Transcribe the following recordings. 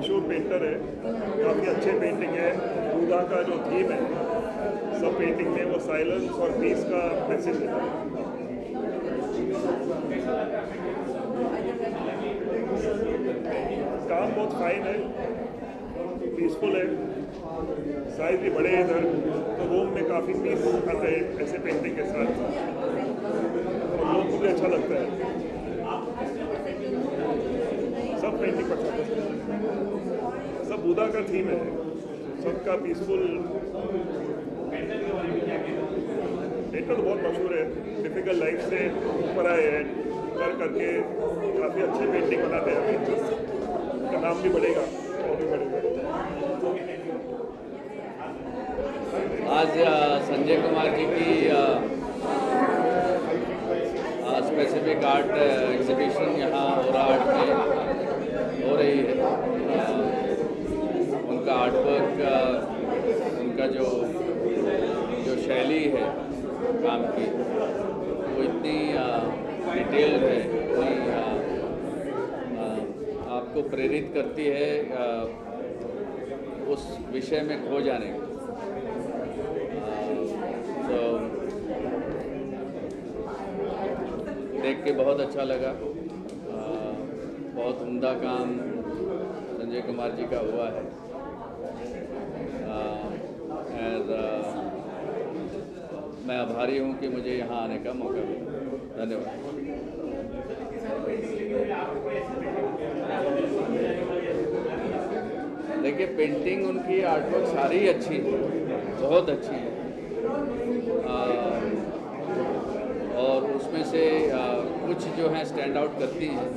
मशहूर पेंटर है, काफ़ी अच्छे पेंटिंग है। बुधा का जो थीम है सब पेंटिंग में, वो साइलेंस और पीस का मैसेज देता है। काम बहुत फाइन है, पीसफुल है, साइज भी बड़े हैं इधर, तो रूम में काफ़ी पीस आता है ऐसे पेंटिंग के साथ, और लोगों को भी अच्छा लगता है। सब पेंटिंग पसंद है, सब बुधा का थीम है, सबका पीसफुल। पेंटर तो बहुत मशहूर है, डिफिकल्ट लाइफ से ऊपर आए हैं, कर करके काफ़ी अच्छे पेंटिंग बनाते हैं। उनका नाम भी बढ़ेगा और भी बढ़ेगा। आज संजय कुमार जी की स्पेसिफिक आर्ट एग्जीबिशन यहाँ और आर्ट में हो रही है। उनका आर्टवर्क, उनका जो शैली है काम की, वो इतनी डिटेल्ड है, इतनी आपको प्रेरित करती है उस विषय में खो जाने की। तो देख के बहुत अच्छा लगा। बहुत उम्दा काम संजय कुमार जी का हुआ है। मैं आभारी हूँ कि मुझे यहाँ आने का मौका मिला। धन्यवाद। देखिए, पेंटिंग उनकी आर्टवर्क सारी अच्छी है, बहुत अच्छी है, और उसमें से कुछ जो हैं स्टैंड आउट करती हैं।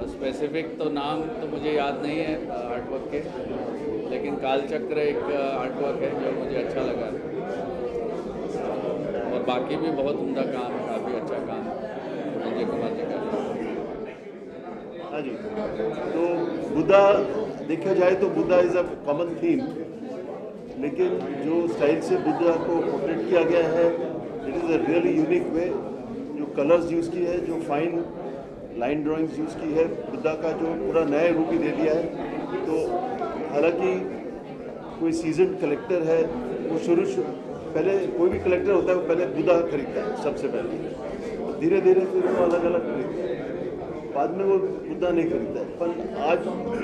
स्पेसिफिक तो नाम तो मुझे याद नहीं है आर्टवर्क के, लेकिन कालचक्र एक आर्टवर्क है जो मुझे अच्छा लगा, और बाकी भी बहुत उम्दा काम है, काफ़ी अच्छा काम संजय कुमार जी का। हाँ जी, तो बुद्धा देखा जाए तो Buddha is a common theme, लेकिन जो स्टाइल से बुद्धा को पोर्ट्रेट किया गया है, it is a really unique way. जो कलर्स यूज़ की है, जो फाइन लाइन ड्राइंग्स यूज़ की है, बुद्धा का जो पूरा नया रूप ही दे दिया है। तो हालांकि कोई सीजन कलेक्टर है, वो पहले कोई भी कलेक्टर होता है वो पहले बुद्धा खरीदता है सबसे पहले, धीरे धीरे फिर वो अलग अलग खरीदता है, बाद में वो बुद्धा नहीं खरीदता है। पर आज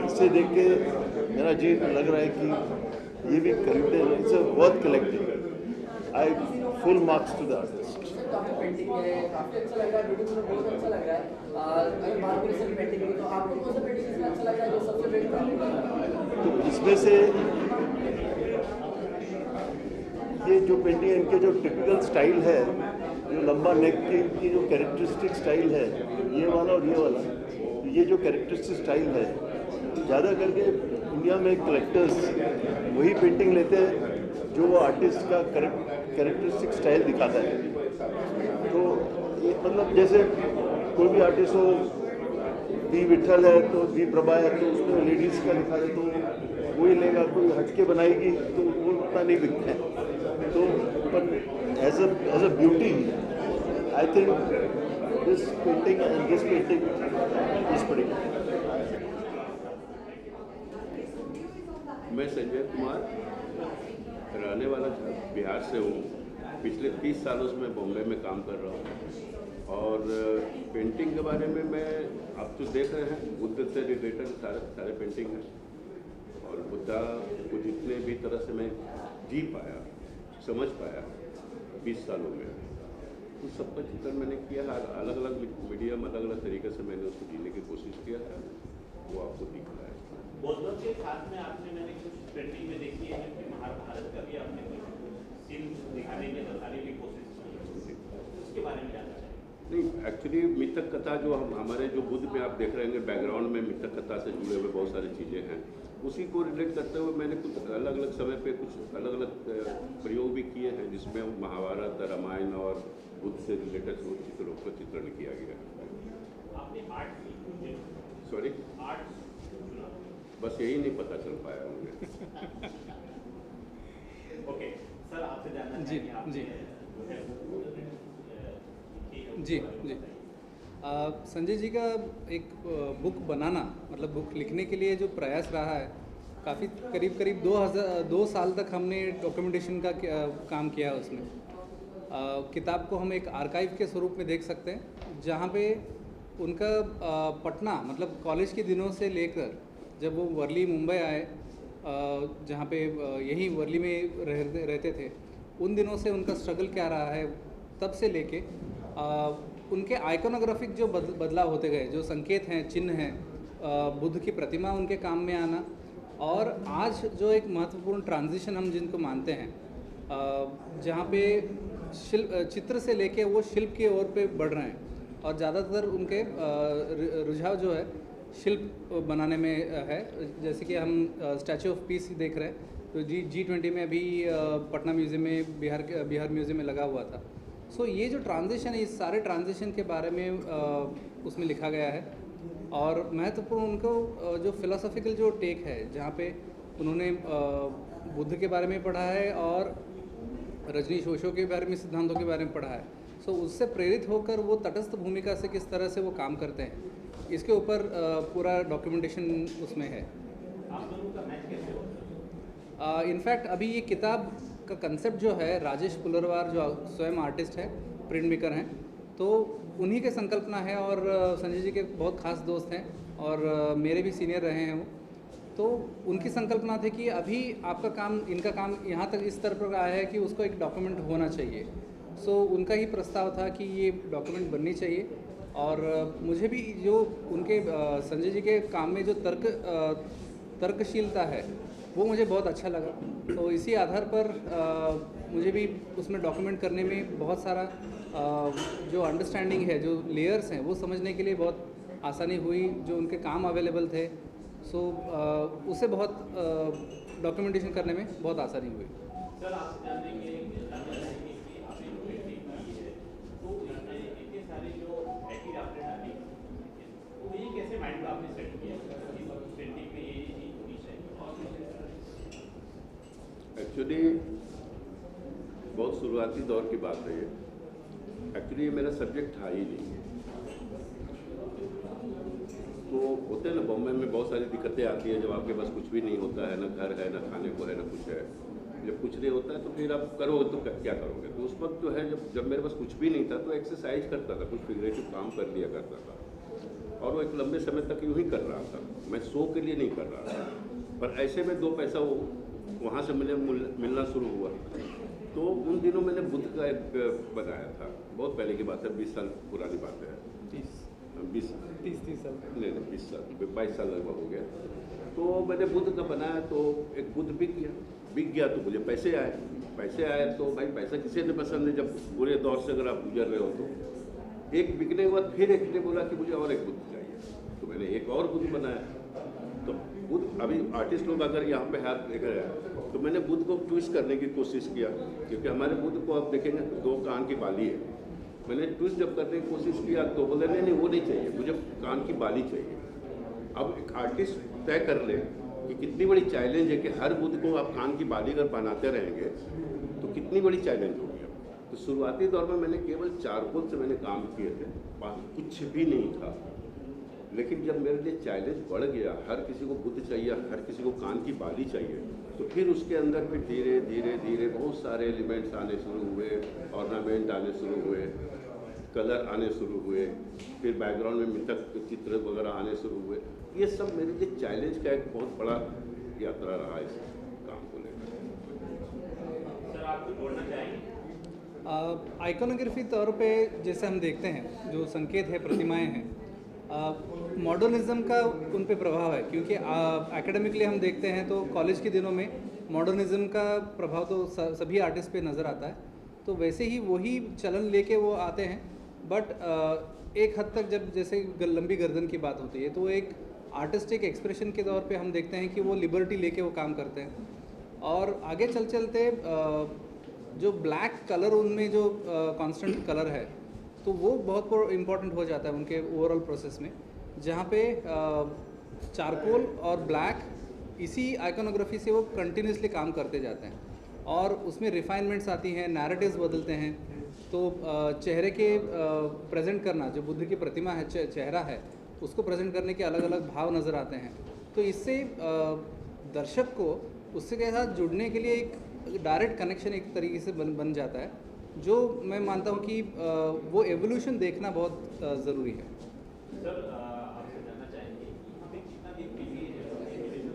इसे देख के मेरा जी लग रहा है कि ये भी खरीदते हैं। It's a worth collecting. I full marks to the artist. काफी पेंटिंग है, काफी अच्छा लग रहा है, वीडियो में बहुत अच्छा लग रहा है। अगर बात करें सभी पेंटिंग की, तो आपको कौन सा पेंटिंग इसमें अच्छा लग रहा है, जो सबसे बेस्ट आपको? तो इसमें से ये जो पेंटिंग है, इनके जो टिपिकल स्टाइल है, जो लंबा नेक की जो कैरेक्टरिस्टिक स्टाइल है, ये वाला और ये वाला, ये जो कैरेक्टरिस्टिक स्टाइल है, ज़्यादा करके इंडिया में कलेक्टर्स वही पेंटिंग लेते हैं जो वो आर्टिस्ट का कैरेक्टरिस्टिक स्टाइल दिखाता है। तो ये मतलब जैसे कोई भी आर्टिस्ट हो, वी विठल है तो वी प्रभा है, तो उसमें लेडीज़ का लिखा है तो वही लेगा। कोई हटके बनाएगी तो वो उतना नहीं दिखता है। तो पर as a beauty I think this painting and this painting is pretty good. मैं संजय कुमार, रहने वाला बिहार से हूँ। पिछले 30 सालों से मैं बॉम्बे में काम कर रहा हूँ, और पेंटिंग के बारे में मैं आप तो देख रहे हैं, बुद्ध से रिलेटेड सारे पेंटिंग हैं, और बुद्धा को जितने भी तरह से मैं जी पाया, समझ पाया 20 सालों में, उस सबका चित्रण मैंने किया है। अलग अलग मीडियम, अलग अलग तरीके से मैंने उसको जीने की कोशिश किया है, वो आपको दिख रहा है। बौद्धों के साथ में आपने मैंने कुछ पेंटिंग में देखी है कि महाभारत का भी आपने कुछ सीन दिखाने की, बताने की कोशिश की, उसके बारे में जानना चाहिए। नहीं, एक्चुअली मिथक कथा जो हमारे जो बुद्ध में आप देख रहे होंगे, बैकग्राउंड में मिथक कथा से जुड़े हुए बहुत सारी चीज़ें हैं, उसी को रिलेट करते हुए मैंने कुछ अलग अलग समय पे कुछ अलग अलग प्रयोग भी किए हैं, जिसमें महाभारत, रामायण और बुद्ध से रिलेटेड चित्रों का चित्रण किया गया है। आपने आर्ट, सॉरी, आर्ट बस यही नहीं पता चल पाया मुझे। ओके सर, आपसे जानना जी चाहिए, जी जो है जी जी संजय जी का एक बुक बनाना, मतलब बुक लिखने के लिए जो प्रयास रहा है, काफ़ी करीब 2 साल तक हमने डॉक्यूमेंटेशन का काम किया है उसमें। किताब को हम एक आर्काइव के स्वरूप में देख सकते हैं, जहाँ पे उनका पटना, मतलब कॉलेज के दिनों से लेकर जब वो वर्ली मुंबई आए, जहाँ पे यहीं वर्ली में रहते थे, उन दिनों से उनका स्ट्रगल क्या रहा है, तब से लेके उनके आइकोनोग्राफिक जो बदलाव होते गए, जो संकेत हैं, चिन्ह हैं, बुद्ध की प्रतिमा उनके काम में आना, और आज जो एक महत्वपूर्ण ट्रांजिशन हम जिनको मानते हैं, जहाँ पे चित्र से लेके वो शिल्प की ओर पे बढ़ रहे हैं, और ज़्यादातर उनके रुझाव जो है शिल्प बनाने में है। जैसे कि हम स्टैचू ऑफ पीस देख रहे हैं, तो G20 में अभी पटना म्यूज़ियम में, बिहार म्यूज़ियम में लगा हुआ था। सो ये जो ट्रांजिशन है, इस सारे ट्रांजिशन के बारे में उसमें लिखा गया है, और महत्वपूर्ण उनको जो फिलोसॉफिकल जो टेक है, जहाँ पे उन्होंने बुद्ध के बारे में पढ़ा है और रजनीश ओशो के बारे में, सिद्धांतों के बारे में पढ़ा है। सो उससे प्रेरित होकर वो तटस्थ भूमिका से किस तरह से वो काम करते हैं, इसके ऊपर पूरा डॉक्यूमेंटेशन उसमें है। आप दोनों का मैच कैसे होता है? इनफैक्ट अभी ये किताब का कंसेप्ट जो है, राजेश पुलरवार जो स्वयं आर्टिस्ट है, प्रिंट मेकर हैं, तो उन्हीं के संकल्पना है, और संजय जी के बहुत खास दोस्त हैं और मेरे भी सीनियर रहे हैं वो। तो उनकी संकल्पना थी कि अभी आपका काम, इनका काम यहाँ तक इस तरह पर आया है कि उसको एक डॉक्यूमेंट होना चाहिए। सो उनका ही प्रस्ताव था कि ये डॉक्यूमेंट बननी चाहिए, और मुझे भी जो उनके संजय जी के काम में जो तर्कशीलता है, वो मुझे बहुत अच्छा लगा। तो इसी आधार पर मुझे भी उसमें डॉक्यूमेंट करने में बहुत सारा जो अंडरस्टैंडिंग है, जो लेयर्स हैं, वो समझने के लिए बहुत आसानी हुई। जो उनके काम अवेलेबल थे, सो उससे बहुत डॉक्यूमेंटेशन करने में बहुत आसानी हुई। सर, आप जानने के लिए कि आपने जो पेंटिंग की है, तो इसमें इतने सारे जो एटिड आपने डाली, तो ये कैसे माइंड में आपने सेट किया कि पेंटिंग में ये चीज़ होनी चाहिए? एक्चुअली बहुत शुरुआती दौर की बात है ये। एक्चुअली ये मेरा सब्जेक्ट था ही नहीं। तो होते हैं ना, बॉम्बे में बहुत सारी दिक्कतें आती हैं जब आपके पास कुछ भी नहीं होता है, ना घर है, ना खाने को है, ना कुछ है। जब कुछ नहीं होता है तो फिर आप करोगे तो क्या करोगे। तो उस वक्त जो है, जब मेरे पास कुछ भी नहीं था, तो एक्सरसाइज करता था, कुछ फिगरेटिव काम कर लिया करता था, और वो एक लंबे समय तक यूँ ही कर रहा था। मैं शो के लिए नहीं कर रहा था, पर ऐसे में 2 पैसा वो वहाँ से मुझे मिलना शुरू हुआ। तो उन दिनों मैंने बुद्ध का एक बनाया था, बहुत पहले की बात है, 20 साल पुरानी बात है। 30 साल नहीं 20 साल, 22 साल लगभग हो गया। तो मैंने बुद्ध का बनाया, तो एक बुद्ध बिक गया तो मुझे पैसे आए। तो भाई पैसा किसी ने पसंद है, जब बुरे दौर से अगर आप गुजर रहे हो। तो एक बिकने के बाद फिर एक ने बोला कि मुझे और एक बुद्ध चाहिए, तो मैंने एक और बुद्ध बनाया। तो बुद्ध, अभी आर्टिस्ट लोग अगर यहाँ पे हाथ देख रहे हैं, तो मैंने बुद्ध को ट्विस्ट करने की कोशिश किया, क्योंकि हमारे बुद्ध को आप देखेंगे 2 कान की बाली है। मैंने ट्विस्ट जब करने की कोशिश किया तो बोले नहीं वो नहीं चाहिए, मुझे कान की बाली चाहिए। अब एक आर्टिस्ट तय कर ले कि कितनी बड़ी चैलेंज है कि हर बुद्ध को आप कान की बाली अगर बनाते रहेंगे तो कितनी बड़ी चैलेंज होगी। तो शुरुआती दौर में मैंने केवल चारकोल से मैंने काम किए थे, कुछ भी नहीं था। लेकिन जब मेरे लिए चैलेंज बढ़ गया, हर किसी को बुद्ध चाहिए, हर किसी को कान की बाली चाहिए, तो फिर उसके अंदर फिर धीरे धीरे बहुत सारे एलिमेंट्स आने शुरू हुए, ऑर्नामेंट आने शुरू हुए, कलर आने शुरू हुए, फिर बैकग्राउंड में मिथक चित्र वगैरह आने शुरू हुए। ये सब मेरे लिए चैलेंज का एक बहुत बड़ा यात्रा रहा इस काम को लेकर। सर, आप कुछ बोलना चाहेंगे? आइकोनोग्राफी तौर पे जैसे हम देखते हैं, जो संकेत है, प्रतिमाएं हैं, मॉडर्निज्म का उन पे प्रभाव है, क्योंकि एकेडमिकली हम देखते हैं तो कॉलेज के दिनों में मॉडर्निज्म का प्रभाव तो सभी आर्टिस्ट पे नज़र आता है। तो वैसे ही वही चलन लेके वो आते हैं, बट एक हद तक जब जैसे लंबी गर्दन की बात होती है, तो एक आर्टिस्टिक एक्सप्रेशन के तौर पे हम देखते हैं कि वो लिबर्टी लेके वो काम करते हैं। और आगे चलते जो ब्लैक कलर उनमें जो कांस्टेंट कलर है, तो वो बहुत इम्पॉर्टेंट हो जाता है उनके ओवरऑल प्रोसेस में, जहाँ पे चारकोल और ब्लैक इसी आइकोनोग्राफी से वो कंटिन्यूसली काम करते जाते हैं, और उसमें रिफाइनमेंट्स आती हैं, नैरेटिव्स बदलते हैं। तो चेहरे के प्रेजेंट करना, जो बुद्ध की प्रतिमा है, चेहरा है, उसको प्रेजेंट करने के अलग अलग भाव नज़र आते हैं। तो इससे दर्शक को उससे के साथ जुड़ने के लिए एक डायरेक्ट कनेक्शन एक तरीके से बन जाता है, जो मैं मानता हूँ कि वो एवोल्यूशन देखना बहुत ज़रूरी है। सर आपसे जानना चाहेंगे यहाँ पे जितना भी पीवी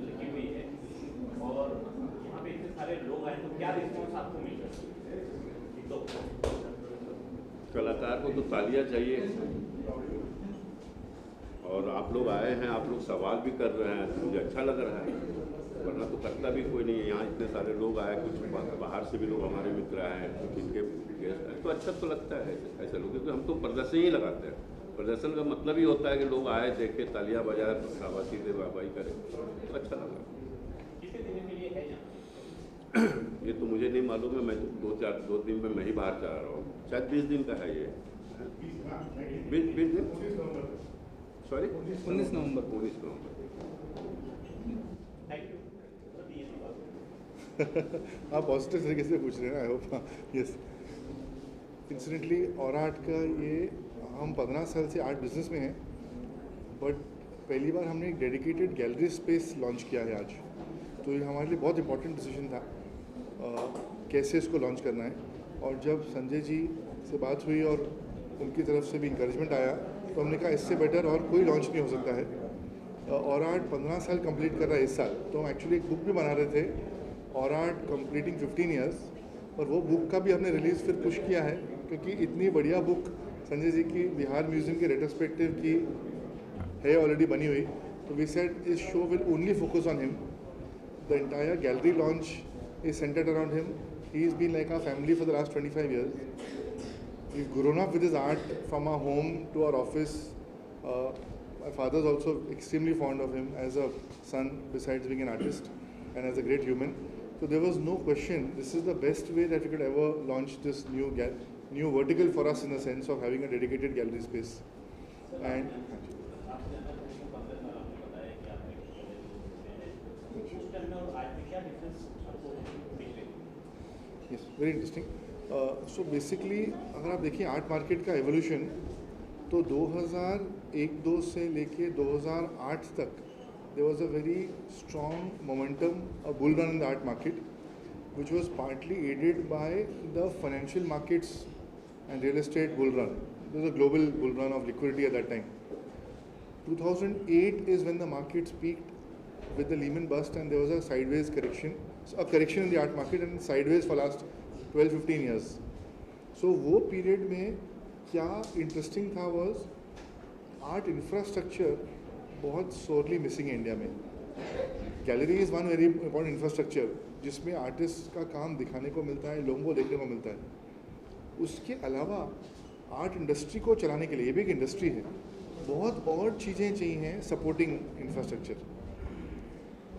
लगी हुई है और यहाँ पे इतने सारे लोग आए तो क्या रिस्पॉन्स आपको मिल रहा है? तो कलाकार को तो तालियां चाहिए, और आप लोग आए हैं, आप लोग सवाल भी कर रहे हैं तो मुझे अच्छा लग रहा है, वरना तो करता भी कोई नहीं है। यहाँ इतने सारे लोग आए, कुछ बाहर से भी लोग हमारे मित्र आए हैं, कुछ इनके गेस्ट आए, तो अच्छा तो लगता है ऐसे लोग, क्योंकि हम तो प्रदर्शन ही लगाते हैं। प्रदर्शन का मतलब ही होता है कि लोग आए, देखे, तालियां बजाए, शाबाशी दे, वाहवाही करें, तो अच्छा लगा। कितने दिन के लिए है यहाँ? ये तो मुझे नहीं मालूम है, मैं तो 2 दिन में मैं ही बाहर जा रहा हूँ, शायद 20 दिन का है ये। 20 दिन, sorry 19 November. 19 November. Thank you. आप पॉजिटिव तरीके से पूछ रहे हैं, आई होप। यस, इंसिडेंटली और आर्ट का ये हम 15 साल से आर्ट बिजनेस में हैं, बट पहली बार हमने एक डेडिकेटेड गैलरी स्पेस लॉन्च किया है आज। तो ये हमारे लिए बहुत इंपॉर्टेंट डिसीजन था कैसे इसको लॉन्च करना है। और जब संजय जी से बात हुई और उनकी तरफ से भी इंकरेजमेंट आया, तो हमने कहा इससे बेटर और कोई लॉन्च नहीं हो सकता है। और आर्ट 15 साल कंप्लीट कर रहा है इस साल, तो हम एक्चुअली एक बुक भी बना रहे थे, और आर्ट कंप्लीटिंग 15 ईयर्स, और वो बुक का भी हमने रिलीज़ फिर पुश किया है, क्योंकि इतनी बढ़िया बुक संजय जी की बिहार म्यूज़ियम के रेट्रोस्पेक्टिव की है ऑलरेडी बनी हुई। तो वी सेड इस show will only focus on him, the entire gallery launch is centred around him. He is been like our family for the last 25 years. We've grown up with his art from our home to our office. My father is also extremely fond of him as a son, besides being an artist and as a great human. So there was no question, this is the best way that we could ever launch this new vertical for us, in the sense of having a dedicated gallery space. And yes, very interesting. So basically अगर आप देखिए art market का evolution, तो 2001-2 से लेके 2008 तक there was a very strong momentum, a bull run in the art market, which was partly aided by the financial markets and real estate bull run. There was a global bull run of liquidity at that time. 2008 is when the markets peaked with the Lehman bust, and there was a sideways correction, a correction in the art market, and sideways for last 12-15 years. So वो period में क्या interesting था was art infrastructure बहुत sorely missing है India में। Gallery is one very important infrastructure जिसमें artist का काम दिखाने को मिलता है, लोगों को देखने को मिलता है। उसके अलावा आर्ट इंडस्ट्री को चलाने के लिए, ये भी एक इंडस्ट्री है, बहुत और चीज़ें चाहिए हैं सपोर्टिंग इंफ्रास्ट्रक्चर।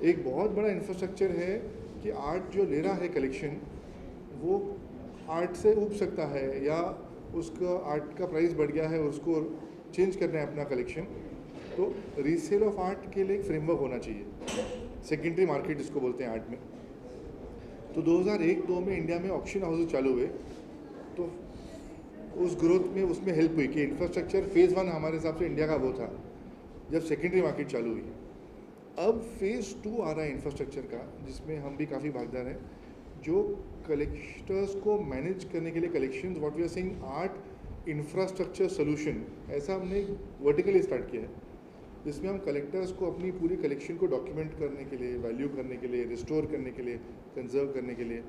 एक बहुत बड़ा इंफ्रास्ट्रक्चर है कि आर्ट जो ले रहा है कलेक्शन, वो आर्ट से उब सकता है, या उसका आर्ट का प्राइस बढ़ गया है, उसको चेंज करना है अपना कलेक्शन, तो रीसेल ऑफ आर्ट के लिए एक फ्रेमवर्क होना चाहिए, सेकेंडरी मार्केट जिसको बोलते हैं आर्ट में। तो 2001-2 में इंडिया में ऑक्शन हाउसेज चालू हुए, तो उस ग्रोथ में उसमें हेल्प हुई कि इंफ्रास्ट्रक्चर फेज़ 1 हमारे हिसाब से इंडिया का वो था जब सेकेंडरी मार्केट चालू हुई। अब फेज़ 2 आ रहा है इंफ्रास्ट्रक्चर का, जिसमें हम भी काफ़ी भागीदार हैं, जो कलेक्टर्स को मैनेज करने के लिए collections, what we are saying art infrastructure solution, ऐसा हमने वर्टिकली स्टार्ट किया है, जिसमें हम कलेक्टर्स को अपनी पूरी कलेक्शन को डॉक्यूमेंट करने के लिए, वैल्यू करने के लिए, रिस्टोर करने के लिए, कंजर्व करने के लिए,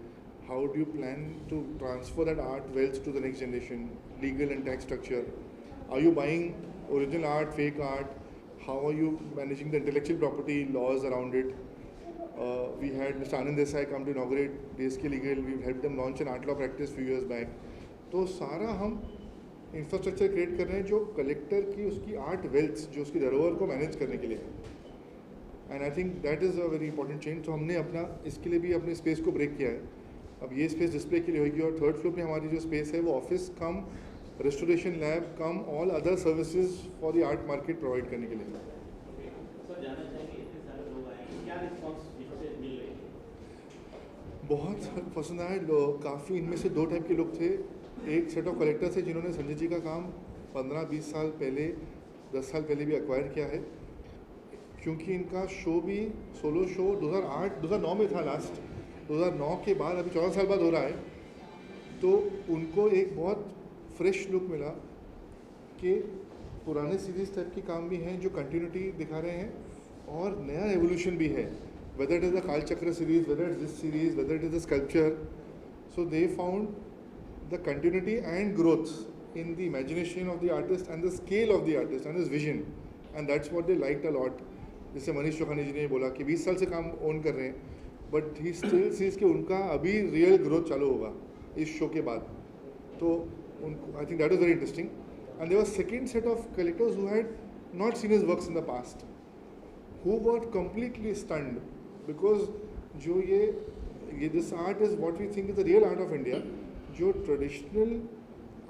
how do you plan to transfer that art wealth to the next generation, legal and tax structure, are you buying original art, fake art, how are you managing the intellectual property laws around it. We had Mr. Anand Desai come to inaugurate DSK Legal. We helped them launch an art law practice few years back. तो सारा हम infrastructure create कर रहे हैं जो collector की उसकी art wealth, जो उसकी धरोहर को मैनेज करने के लिए, and I think that is a very important change. तो हमने अपना इसके लिए भी अपने स्पेस को ब्रेक किया है. अब ये स्पेस डिस्प्ले के लिए होगी, और 3rd फ्लोर पे हमारी जो स्पेस है वो office come restoration lab come all other services for the art market provide करने के लिए. बहुत पसंद आए लोग, काफ़ी इनमें से 2 टाइप के लोग थे. एक सेट ऑफ कलेक्टर्स है जिन्होंने संजय जी का काम 15-20 साल पहले, 10 साल पहले भी एक्वायर किया है, क्योंकि इनका शो भी सोलो शो 2009 में था लास्ट, 2009 के बाद अभी 14 साल बाद हो रहा है, तो उनको एक बहुत फ्रेश लुक मिला कि पुराने सीरीज टाइप के काम भी हैं जो कंटिन्यूटी दिखा रहे हैं और नया एवोल्यूशन भी है, whether it is the Kalachakra series, whether it this series, whether it is the sculpture. So they found the continuity and growth in the imagination of the artist and the scale of the artist and his vision, and that's what they liked a lot. जैसे मनीष चौहानी जी ने बोला कि 20 साल से काम own कर रहे हैं, बट ही स्टिल सीज कि उनका अभी रियल ग्रोथ चालू होगा इस शो के बाद. तो उनको I think that is very interesting. And there was second set of collectors who had not seen his works in the past, who were completely stunned, because जो ये this art is what we think is the real art of India. जो traditional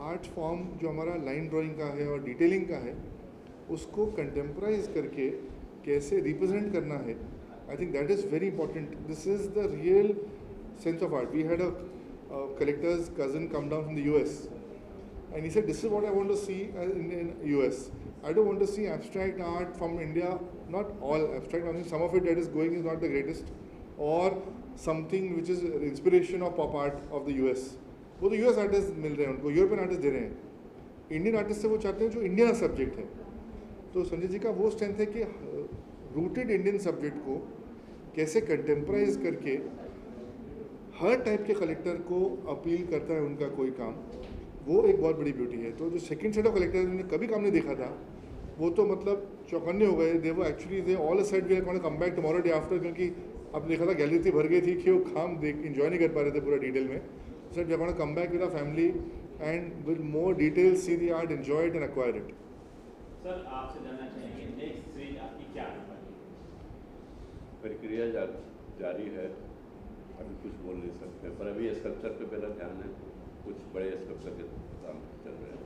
art form जो हमारा line drawing का है और detailing का है, उसको कंटेम्पराइज करके कैसे रिप्रेजेंट करना है, I think that is very important. This is the real sense of art. We had a collector's cousin come down from the US, and he said, this is what I want to see in US. I don't want to see abstract art from India, not all abstract. I think some of it that is going is not the greatest, or something which is inspiration of pop art of the US. वो तो US artist मिल रहे हैं उनको, European artist they रहे हैं. Indian artist से वो चाहते हैं जो इंडियन सब्जेक्ट है. तो संजय जी का वो स्ट्रेंथ है कि रूटेड इंडियन सब्जेक्ट को कैसे कंटेम्पराइज करके हर टाइप के कलेक्टर को अपील करता है उनका कोई काम, वो एक बहुत बड़ी ब्यूटी है. तो जो सेकंड सेट ऑफ कलेक्टर ने कभी काम नहीं देखा था, वो तो मतलब चौकन्ने हो गए. दे वो actually they all uh said we are going to come back tomorrow day after, क्योंकि अब देखा था गैलरी इतनी भर गई थी कि वो काम देख एंजॉय नहीं कर पा रहे थे पूरा डिटेल में. So we are going to come back with our family and with more details, see the art, enjoy it and acquire it. Sir, आपसे जानना चाहेंगे नेक्स्ट स्टेज आपकी क्या है? प्रक्रिया जारी है, अभी कुछ बोल नहीं सकते, पर अभी स्कल्पचर पे पहला ध्यान है, कुछ बड़े स्कल्पचर के काम चल रहे हैं.